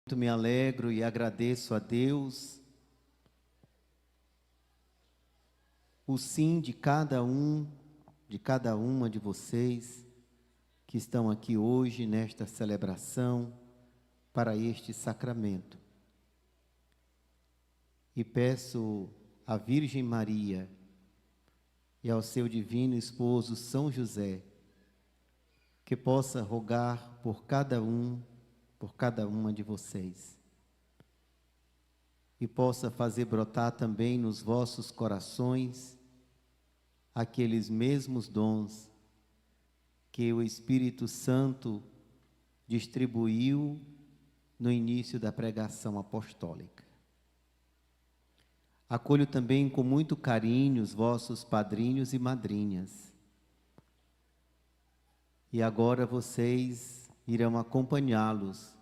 Muito me alegro e agradeço a Deus o sim de cada de cada uma de vocês que estão aqui hoje nesta celebração para este sacramento. E peço à Virgem Maria e ao seu divino esposo São José que possa rogar por cada uma de vocês, e possa fazer brotar também nos vossos corações aqueles mesmos dons que o Espírito Santo distribuiu no início da pregação apostólica. Acolho também com muito carinho os vossos padrinhos e madrinhas. E agora vocês irão acompanhá-los,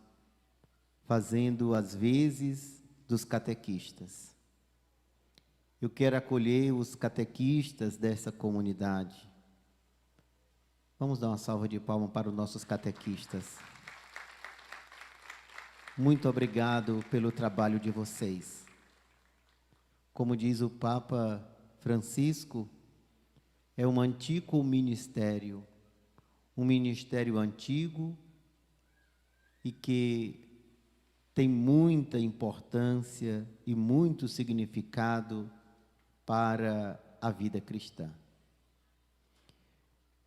fazendo as vezes dos catequistas. Eu quero acolher os catequistas dessa comunidade. Vamos dar uma salva de palmas para os nossos catequistas. Muito obrigado pelo trabalho de vocês. Como diz o Papa Francisco, é um antigo ministério, um ministério antigo e que tem muita importância e muito significado para a vida cristã.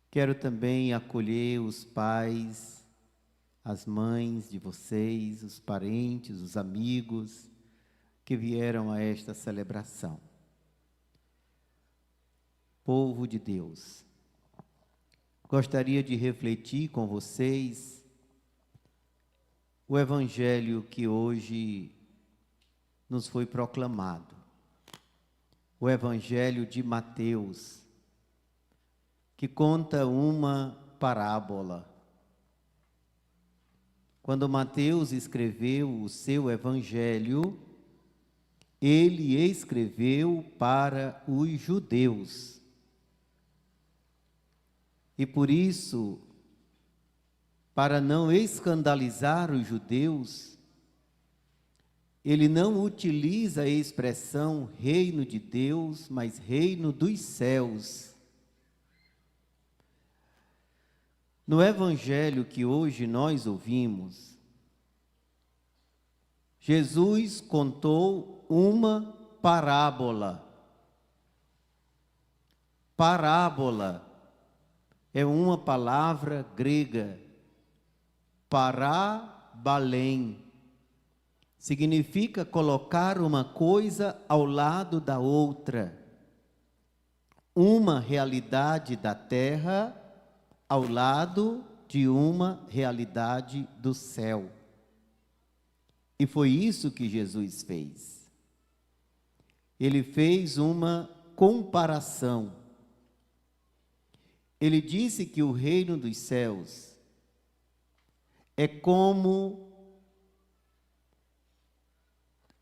Quero também acolher os pais, as mães de vocês, os parentes, os amigos que vieram a esta celebração. Povo de Deus, gostaria de refletir com vocês o evangelho que hoje nos foi proclamado, o evangelho de Mateus, que conta uma parábola. Quando Mateus escreveu o seu evangelho, ele escreveu para os judeus. E por isso, para não escandalizar os judeus, ele não utiliza a expressão reino de Deus, mas reino dos céus. No evangelho que hoje nós ouvimos, Jesus contou uma parábola. Parábola é uma palavra grega, parabalém. Significa colocar uma coisa ao lado da outra. Uma realidade da terra ao lado de uma realidade do céu. E foi isso que Jesus fez. Ele fez uma comparação. Ele disse que o reino dos céus é como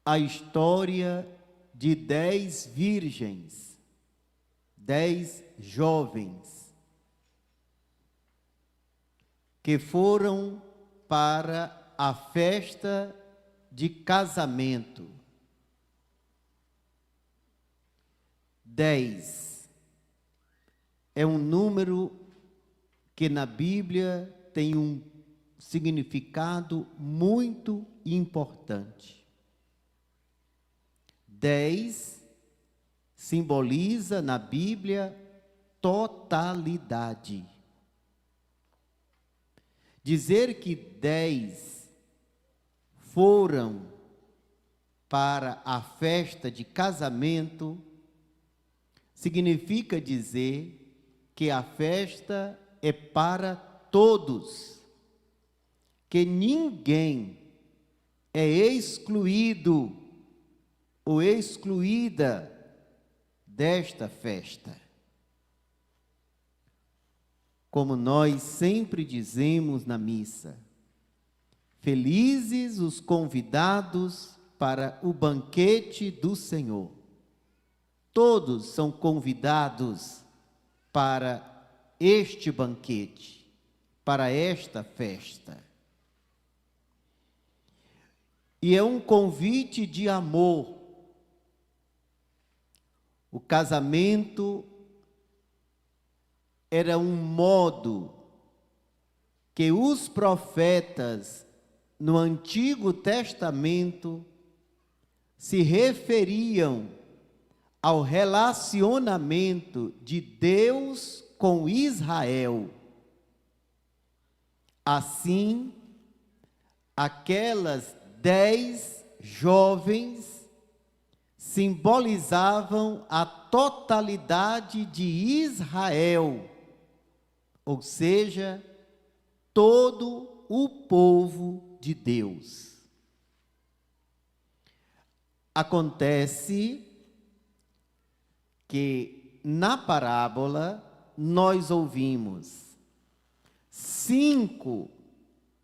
a história de 10 virgens, 10 jovens, que foram para a festa de casamento. 10 é um número que na Bíblia tem um significado muito importante. 10 simboliza na Bíblia totalidade. Dizer que 10 foram para a festa de casamento significa dizer que a festa é para todos, que ninguém é excluído ou excluída desta festa. Como nós sempre dizemos na missa, felizes os convidados para o banquete do Senhor. Todos são convidados para este banquete, para esta festa. e é um convite de amor. O casamento era um modo que os profetas no Antigo Testamento se referiam ao relacionamento de Deus com Israel. Assim, aquelas 10 jovens simbolizavam a totalidade de Israel, ou seja, todo o povo de Deus. Acontece que na parábola nós ouvimos 5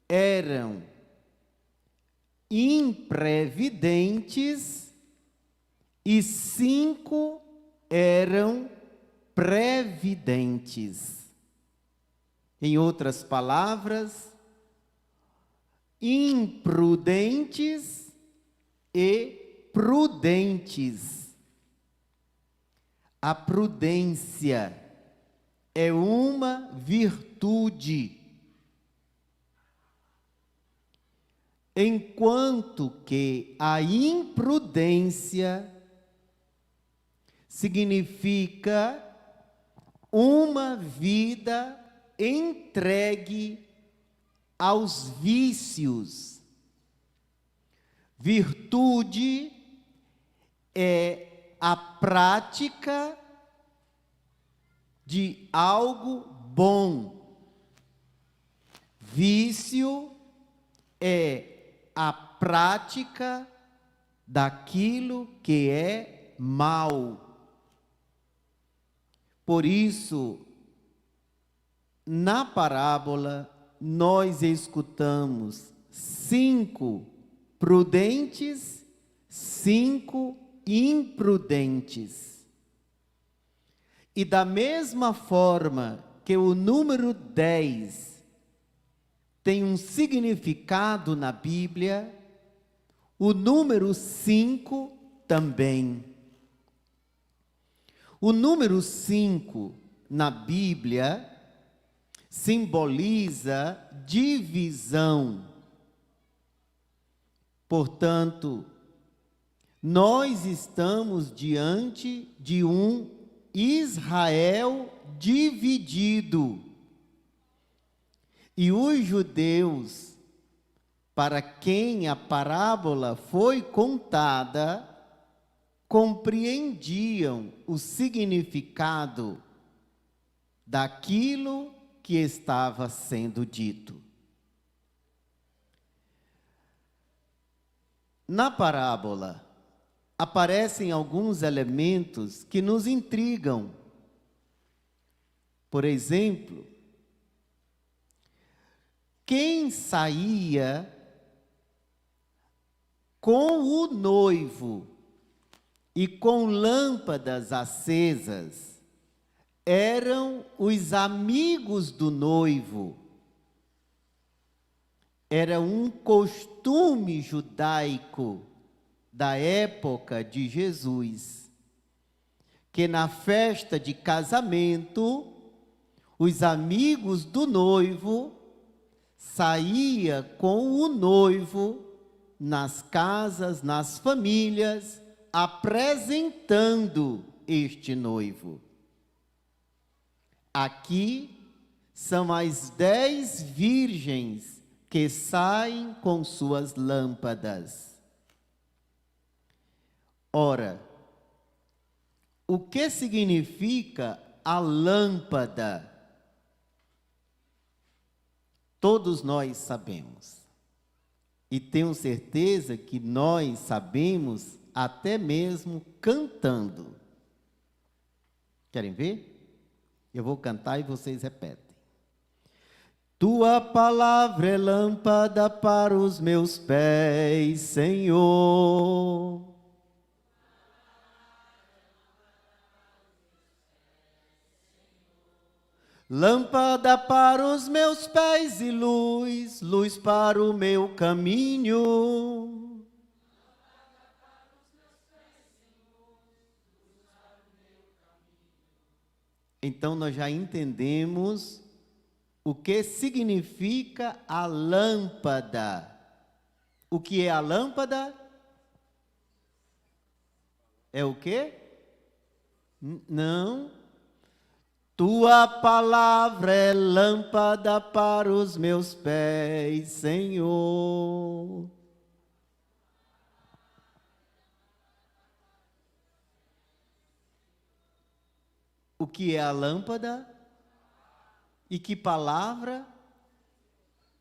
eram imprevidentes e 5 eram previdentes. Em outras palavras, imprudentes e prudentes. A prudência é uma virtude, enquanto que a imprudência significa uma vida entregue aos vícios. Virtude é a prática de algo bom. Vício é a prática daquilo que é mal. Por isso, na parábola, nós escutamos 5 prudentes, 5 imprudentes. E da mesma forma que o número 10 tem um significado na Bíblia, o número 5 também. O número 5 na Bíblia simboliza divisão. Portanto, nós estamos diante de um Israel dividido. E os judeus, para quem a parábola foi contada, compreendiam o significado daquilo que estava sendo dito. Na parábola, aparecem alguns elementos que nos intrigam. Por exemplo, quem saía com o noivo e com lâmpadas acesas eram os amigos do noivo. Era um costume judaico da época de Jesus, que na festa de casamento, os amigos do noivo saíam com o noivo nas casas, nas famílias, apresentando este noivo. Aqui são as 10 virgens que saem com suas lâmpadas. Ora, o que significa a lâmpada? Todos nós sabemos. E tenho certeza que nós sabemos até mesmo cantando. Querem ver? Eu vou cantar e vocês repetem. Tua palavra é lâmpada para os meus pés, Senhor. Lâmpada para os meus pés e luz, luz para o meu caminho. Então nós já entendemos o que significa a lâmpada. O que é a lâmpada? É o quê? Não. Tua palavra é lâmpada para os meus pés, Senhor. O que é a lâmpada? E que palavra?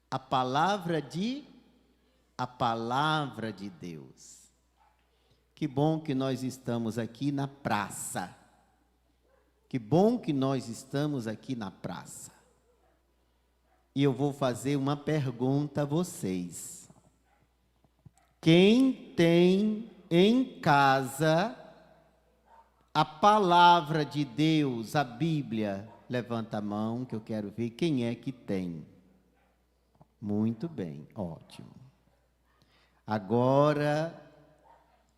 A palavra de Deus. Que bom que nós estamos aqui na praça. Que bom que nós estamos aqui na praça. E eu vou fazer uma pergunta a vocês. Quem tem em casa a palavra de Deus, a Bíblia? Levanta a mão que eu quero ver quem é que tem. Muito bem, ótimo. Agora,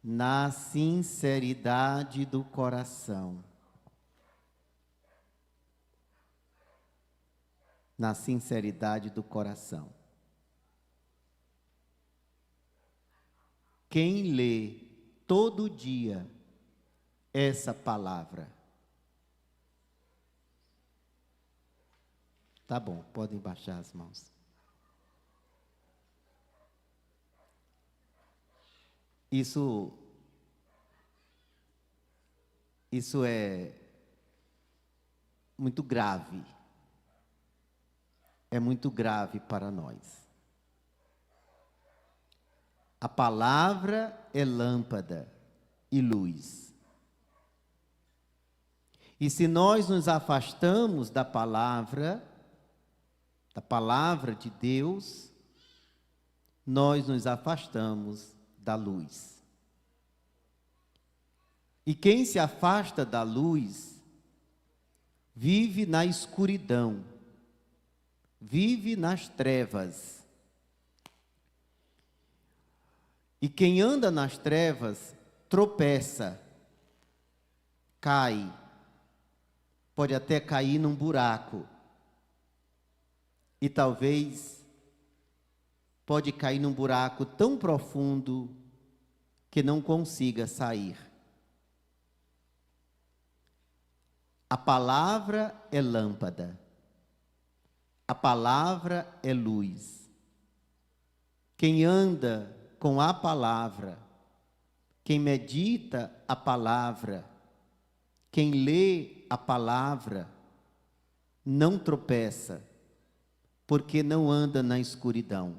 na sinceridade do coração. Na sinceridade do coração. Quem lê todo dia essa palavra? Tá bom, podem baixar as mãos. Isso é muito grave. É muito grave para nós. A palavra é lâmpada e luz. E se nós nos afastamos da palavra de Deus, nós nos afastamos da luz. E quem se afasta da luz, vive na escuridão, vive nas trevas. E quem anda nas trevas, tropeça, cai, pode até cair num buraco. E talvez pode cair num buraco tão profundo que não consiga sair. A palavra é lâmpada. A palavra é luz. Quem anda com a palavra, quem medita a palavra, quem lê a palavra, não tropeça, porque não anda na escuridão.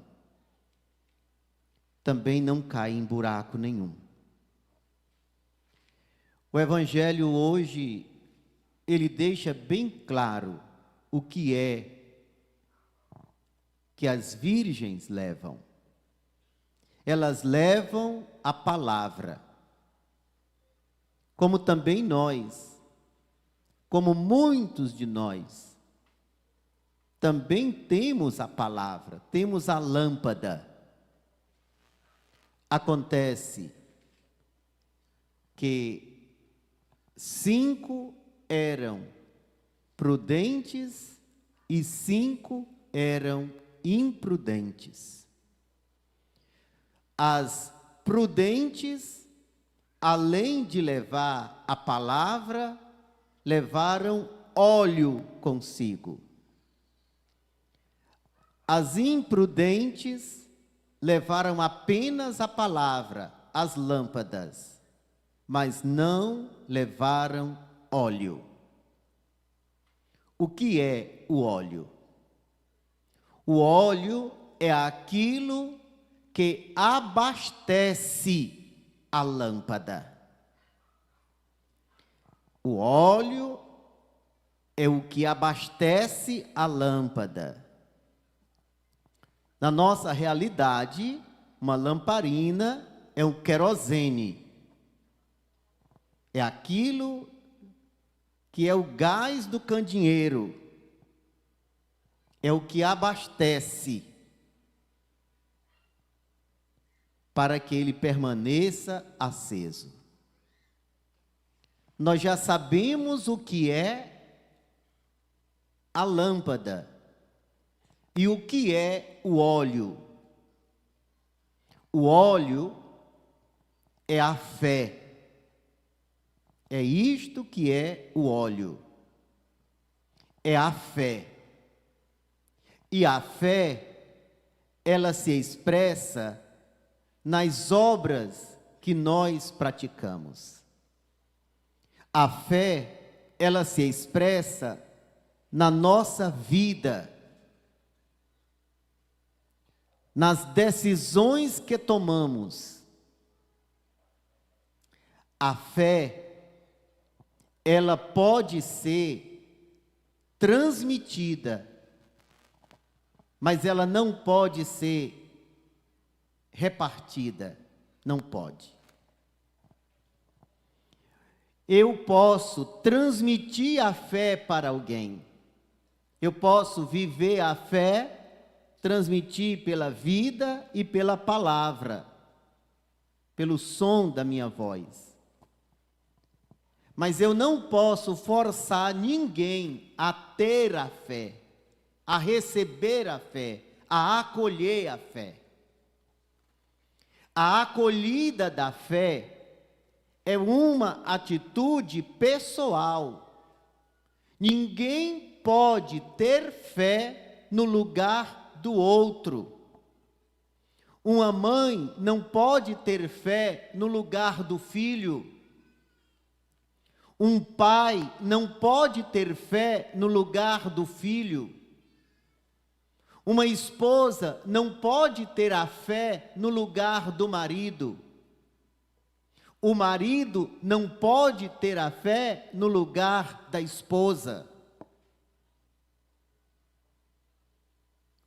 Também não cai em buraco nenhum. O Evangelho hoje, ele deixa bem claro o que é que as virgens levam. Elas levam a palavra. Como também nós, como muitos de nós, também temos a palavra, temos a lâmpada. Acontece que 5 eram prudentes e 5 eram imprudentes. As prudentes, além de levar a palavra, levaram óleo consigo. As imprudentes levaram apenas a palavra, as lâmpadas, mas não levaram óleo. O que é o óleo? O óleo é aquilo que abastece a lâmpada. O óleo é o que abastece a lâmpada. Na nossa realidade, uma lamparina é um querosene. É aquilo que é o gás do candeeiro. É o que abastece para que ele permaneça aceso. Nós já sabemos o que é a lâmpada. E o que é o óleo? O óleo é a fé. É isto que é o óleo. É a fé. E a fé, ela se expressa nas obras que nós praticamos. A fé, ela se expressa na nossa vida, nas decisões que tomamos. A fé, ela pode ser transmitida, mas ela não pode ser repartida, não pode. Eu posso transmitir a fé para alguém, eu posso viver a fé, transmitir pela vida e pela palavra, pelo som da minha voz. Mas eu não posso forçar ninguém a ter a fé, a receber a fé, a acolher a fé. A acolhida da fé é uma atitude pessoal. Ninguém pode ter fé no lugar do outro. Uma mãe não pode ter fé no lugar do filho. Um pai não pode ter fé no lugar do filho. Uma esposa não pode ter a fé no lugar do marido. O marido não pode ter a fé no lugar da esposa.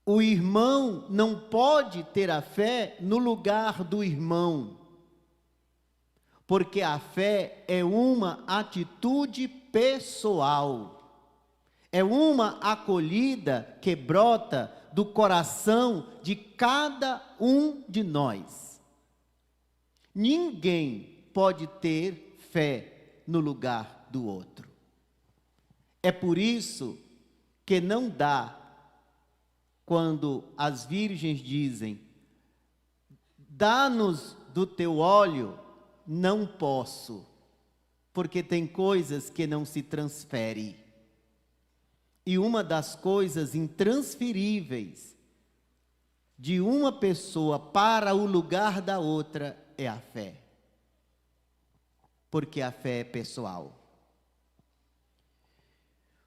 O irmão não pode ter a fé no lugar do irmão. Porque a fé é uma atitude pessoal. É uma acolhida que brota do coração de cada um de nós. Ninguém pode ter fé no lugar do outro. É por isso que não dá, quando as virgens dizem, dá-nos do teu óleo, não posso, porque tem coisas que não se transferem. E uma das coisas intransferíveis de uma pessoa para o lugar da outra é a fé. Porque a fé é pessoal.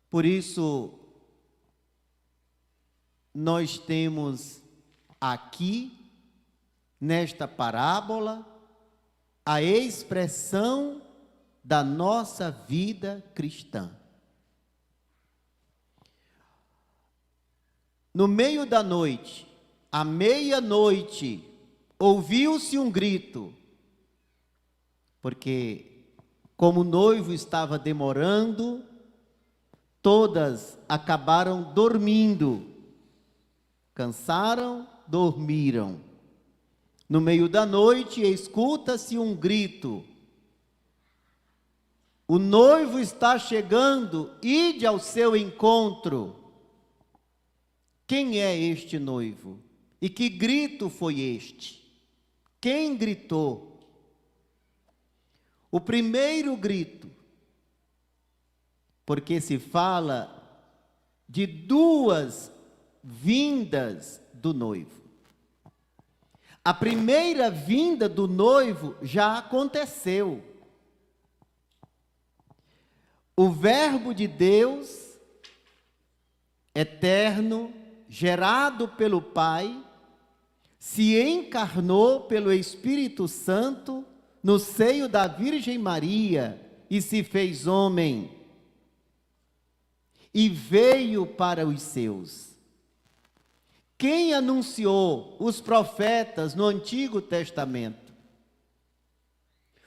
Por isso, nós temos aqui, nesta parábola, a expressão da nossa vida cristã. No meio da noite, à meia-noite, ouviu-se um grito, porque como o noivo estava demorando, todas acabaram dormindo, cansaram, dormiram. No meio da noite, escuta-se um grito: o noivo está chegando, ide ao seu encontro. Quem é este noivo? E que grito foi este? Quem gritou? O primeiro grito, porque se fala de duas vindas do noivo. A primeira vinda do noivo já aconteceu. O Verbo de Deus, eterno, gerado pelo Pai, se encarnou pelo Espírito Santo no seio da Virgem Maria e se fez homem. E veio para os seus. Quem anunciou os profetas no Antigo Testamento?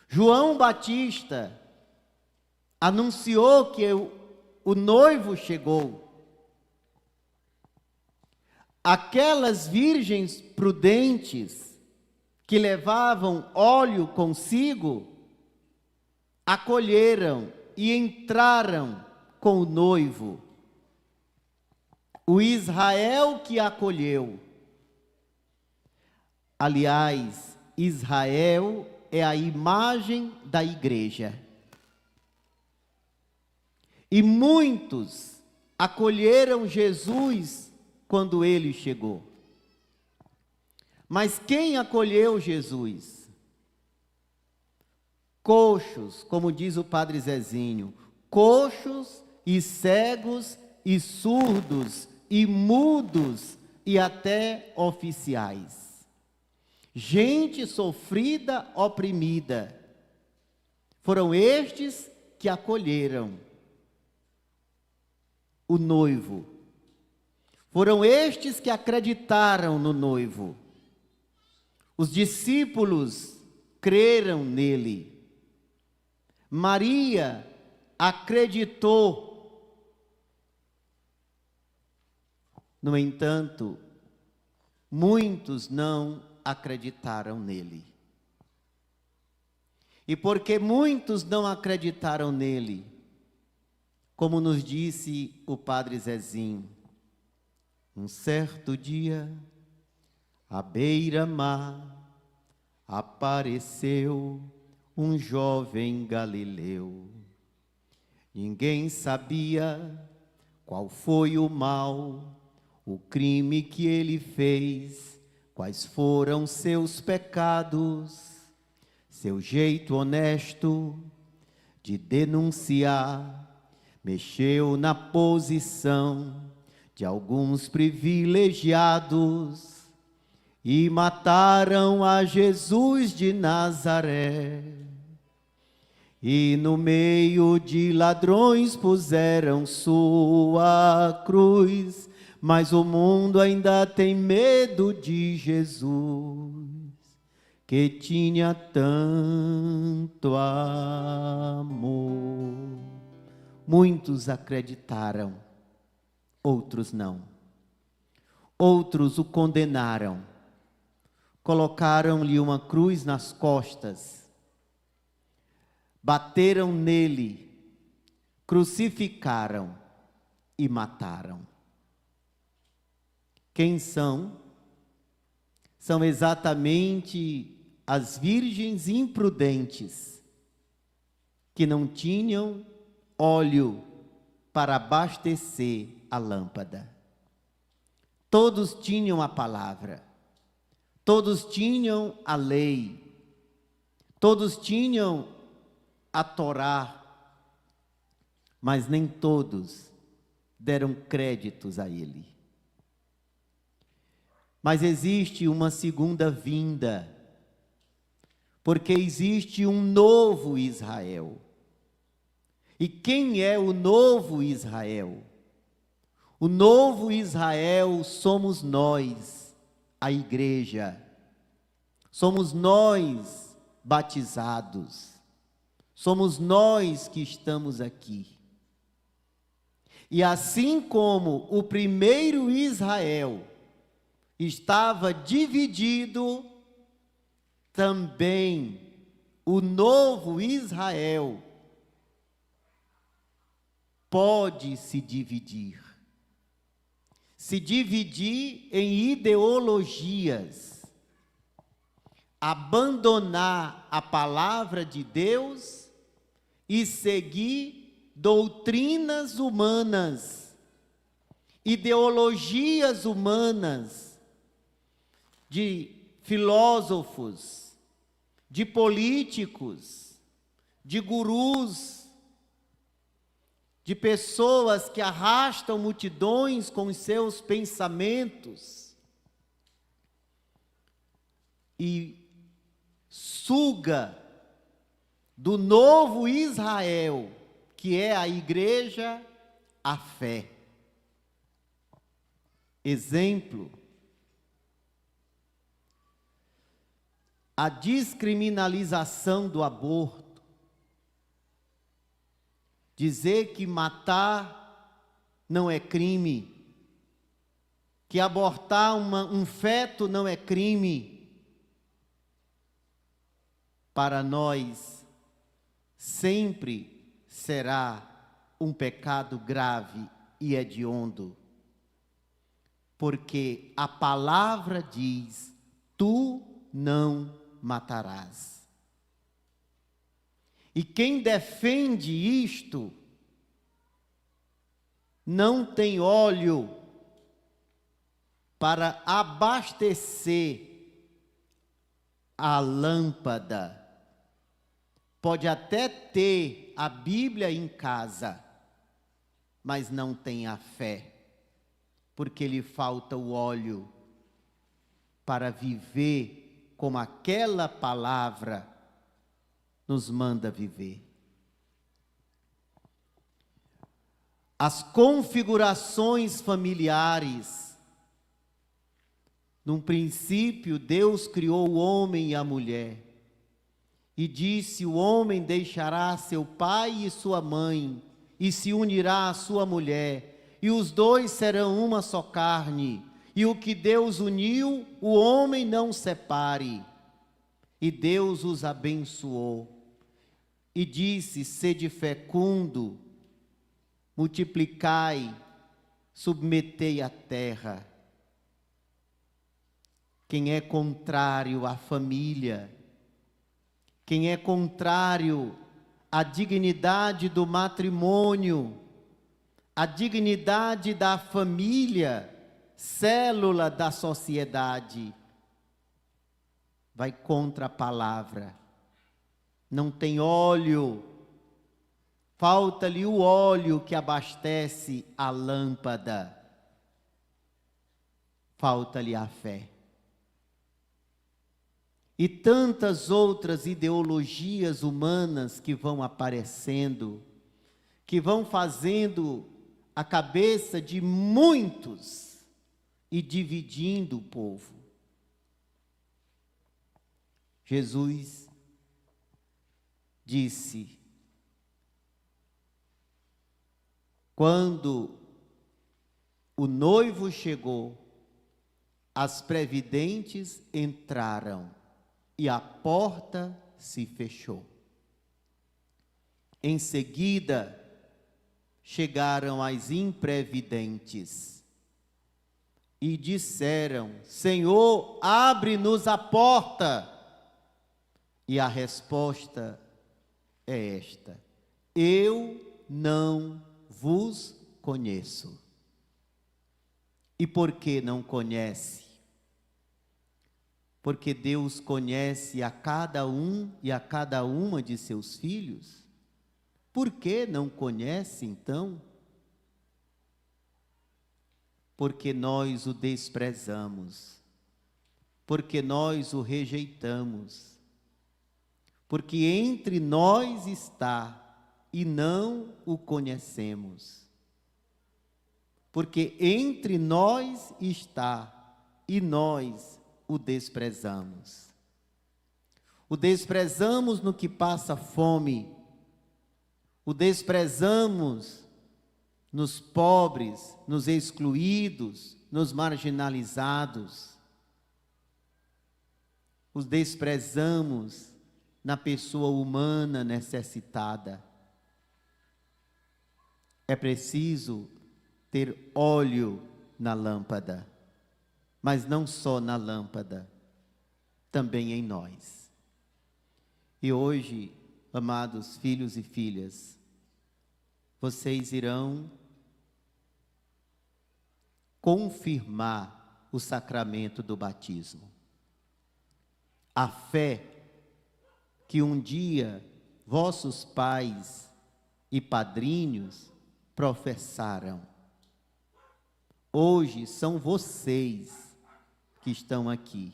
João Batista anunciou que o noivo chegou. Aquelas virgens prudentes que levavam óleo consigo, acolheram e entraram com o noivo. o Israel que acolheu. Aliás, Israel é a imagem da igreja. E muitos acolheram Jesus quando ele chegou. Mas quem acolheu Jesus? Coxos, como diz o padre Zezinho, coxos e cegos e surdos e mudos e até oficiais. Gente sofrida, oprimida. Foram estes que acolheram o noivo. Foram estes que acreditaram no noivo. Os discípulos creram nele. Maria acreditou. No entanto, muitos não acreditaram nele. E porque muitos não acreditaram nele, como nos disse o padre Zezinho, um certo dia, à beira-mar, apareceu um jovem galileu. Ninguém sabia qual foi o mal, o crime que ele fez, quais foram seus pecados, seu jeito honesto de denunciar, mexeu na posição de alguns privilegiados e mataram a Jesus de Nazaré. E no meio de ladrões puseram sua cruz, mas o mundo ainda tem medo de Jesus, que tinha tanto amor. Muitos acreditaram, outros não. Outros o condenaram, colocaram-lhe uma cruz nas costas, bateram nele, crucificaram e mataram. Quem são? São exatamente as virgens imprudentes, que não tinham óleo para abastecer a lâmpada. Todos tinham a palavra, todos tinham a lei, todos tinham a Torá, mas nem todos deram créditos a ele. Mas existe uma segunda vinda, porque existe um novo Israel. E quem é o novo Israel? O novo Israel somos nós, a igreja. Somos nós batizados. Somos nós que estamos aqui. E assim como o primeiro Israel estava dividido, também o novo Israel pode se dividir em ideologias, abandonar a palavra de Deus e seguir doutrinas humanas, ideologias humanas, de filósofos, de políticos, de gurus, de pessoas que arrastam multidões com os seus pensamentos e suga do novo Israel, que é a igreja, a fé. Exemplo: a descriminalização do aborto. Dizer que matar não é crime, que abortar um feto não é crime. Para nós, sempre será um pecado grave e hediondo. porque a palavra diz: tu não matarás. E quem defende isto não tem óleo para abastecer a lâmpada. Pode até ter a Bíblia em casa, mas não tem a fé, porque lhe falta o óleo para viver como aquela palavra nos manda viver. As configurações familiares. Num princípio, Deus criou o homem e a mulher. E disse: o homem deixará seu pai e sua mãe, e se unirá à sua mulher, e os dois serão uma só carne. E o que Deus uniu, o homem não separe. E Deus os abençoou. E disse: sede fecundo, multiplicai, submetei a terra. Quem é contrário à família, quem é contrário à dignidade do matrimônio, à dignidade da família, célula da sociedade, vai contra a palavra. Não tem óleo, falta-lhe o óleo que abastece a lâmpada, falta-lhe a fé. E tantas outras ideologias humanas que vão aparecendo, que vão fazendo a cabeça de muitos e dividindo o povo. Jesus disse: quando o noivo chegou, as previdentes entraram e a porta se fechou. Em seguida, chegaram as imprevidentes e disseram: Senhor, abre-nos a porta. E a resposta é esta: eu não vos conheço. E por que não conhece? Porque Deus conhece a cada um e a cada uma de seus filhos. Por que não conhece, então? Porque nós o desprezamos, porque nós o rejeitamos, porque entre nós está e não o conhecemos, porque entre nós está e nós o desprezamos. O desprezamos no que passa fome, o desprezamos nos pobres, nos excluídos, nos marginalizados. Os desprezamos na pessoa humana necessitada. É preciso ter óleo na lâmpada, mas não só na lâmpada, também em nós. E hoje, amados filhos e filhas, vocês irão confirmar o sacramento do batismo. A fé que um dia vossos pais e padrinhos professaram, hoje são vocês que estão aqui,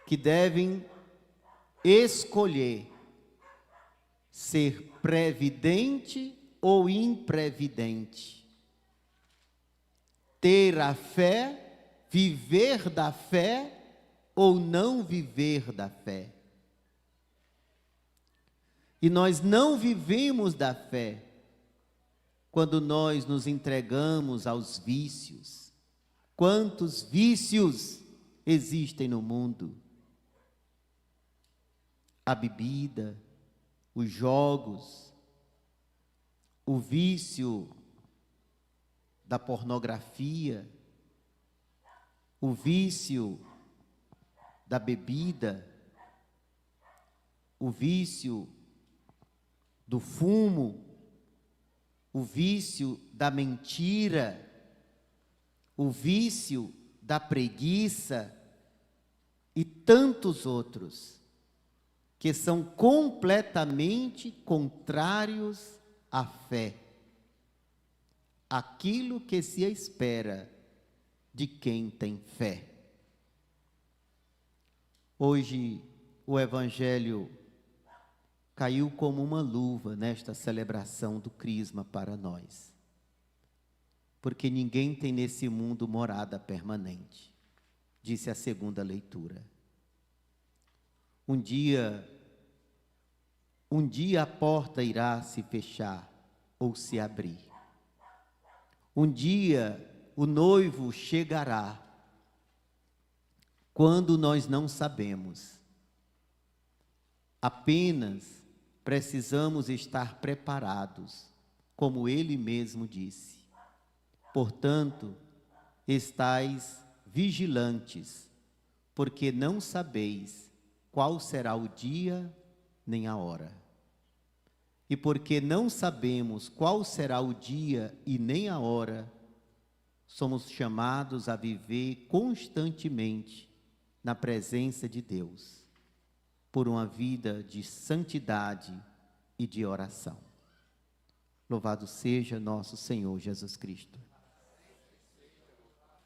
que devem escolher ser previdente ou imprevidente, ter a fé, viver da fé ou não viver da fé. E nós não vivemos da fé quando nós nos entregamos aos vícios. Quantos vícios existem no mundo? A bebida, os jogos, o vício da pornografia, o vício da bebida, o vício do fumo, o vício da mentira, o vício da preguiça e tantos outros que são completamente contrários à fé, aquilo que se espera de quem tem fé. Hoje o Evangelho caiu como uma luva nesta celebração do Crisma para nós, porque ninguém tem nesse mundo morada permanente, disse a segunda leitura. Um dia a porta irá se fechar ou se abrir. Um dia o noivo chegará, quando nós não sabemos. Apenas precisamos estar preparados, como ele mesmo disse. Portanto, estais vigilantes, porque não sabeis qual será o dia nem a hora. E porque não sabemos qual será o dia e nem a hora, somos chamados a viver constantemente na presença de Deus, por uma vida de santidade e de oração. Louvado seja nosso Senhor Jesus Cristo.